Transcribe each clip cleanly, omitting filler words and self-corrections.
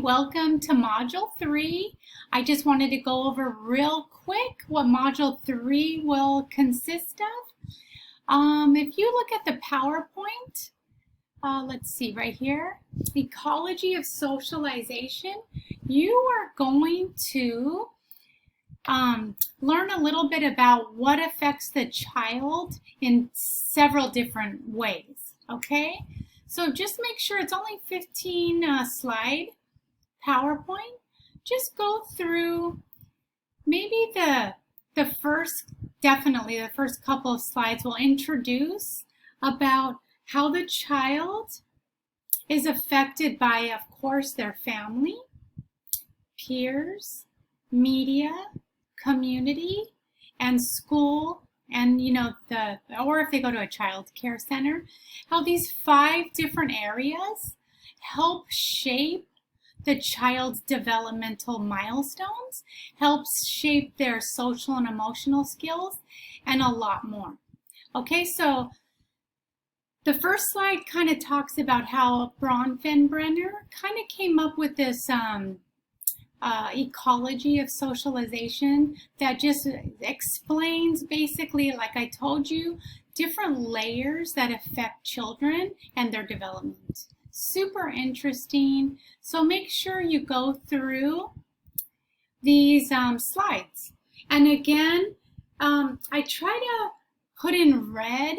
welcome to Module 3. I just wanted to go over real quick what Module 3 will consist of. If you look at the PowerPoint, let's see right here, Ecology of Socialization, you are going to learn a little bit about what affects the child in several different ways, okay? So just make sure it's only 15 slide PowerPoint. Just go through maybe the first, definitely the first couple of slides will introduce about how the child is affected by, of course, their family, peers, media, community, and school, and or if they go to a child care center, how these 5 different areas help shape the child's developmental milestones, helps shape their social and emotional skills, and a lot more. Okay, so the first slide kind of talks about how Bronfenbrenner kind of came up with this ecology of socialization that just explains basically, like I told you, different layers that affect children and their development. Super interesting. So make sure you go through these slides. And again, I try to put in red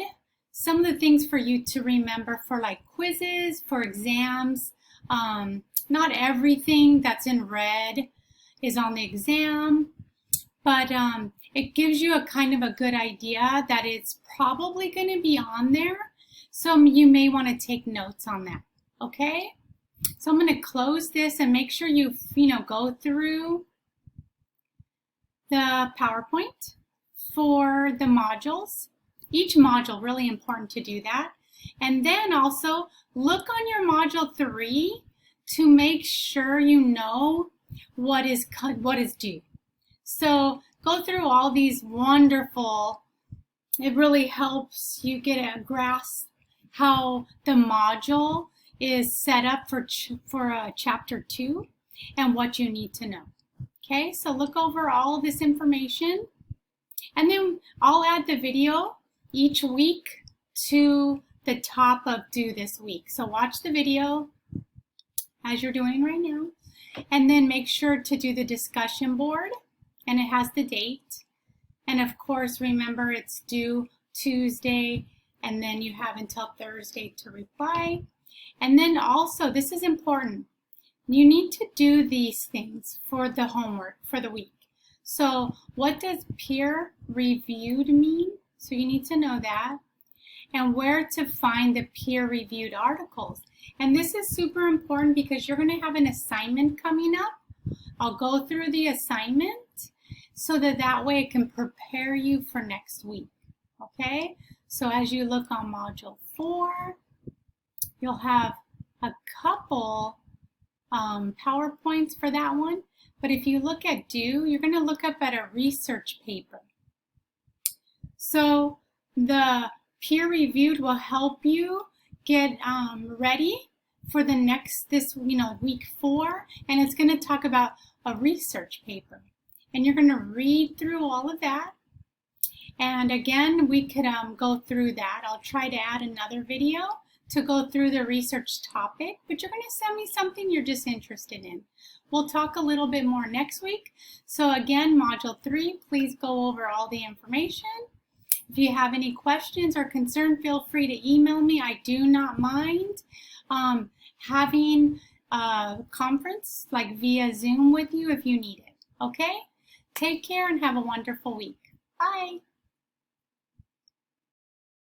some of the things for you to remember for like quizzes, for exams. Not everything that's in red is on the exam, but it gives you a kind of a good idea that it's probably going to be on there. So you may want to take notes on that, okay? So I'm going to close this and make sure you go through the PowerPoint for the modules. Each module, really important to do that. And then also look on your module 3 to make sure you know what is due. So go through all these wonderful, it really helps you get a grasp how the module is set up for chapter 2 and what you need to know. Okay, so look over all of this information, and then I'll add the video each week to the top of due this week. So watch the video as you're doing right now, and then make sure to do the discussion board, and it has the date, and of course remember it's due Tuesday, and then you have until Thursday to reply. And then also, this is important, you need to do these things for the homework for the week. So what does peer reviewed mean? So you need to know that, and where to find the peer-reviewed articles. And this is super important because you're going to have an assignment coming up. I'll go through the assignment so that way it can prepare you for next week. Okay? So as you look on Module 4, you'll have a couple PowerPoints for that one. But if you look at due, you're going to look up at a research paper. So the peer-reviewed will help you get ready for the next, week 4, and it's going to talk about a research paper. And you're going to read through all of that. And again, we could go through that. I'll try to add another video to go through the research topic, but you're going to send me something you're just interested in. We'll talk a little bit more next week. So again, Module 3, please go over all the information. If you have any questions or concern, feel free to email me. I do not mind having a conference like via Zoom with you if you need it. Okay? Take care and have a wonderful week. Bye.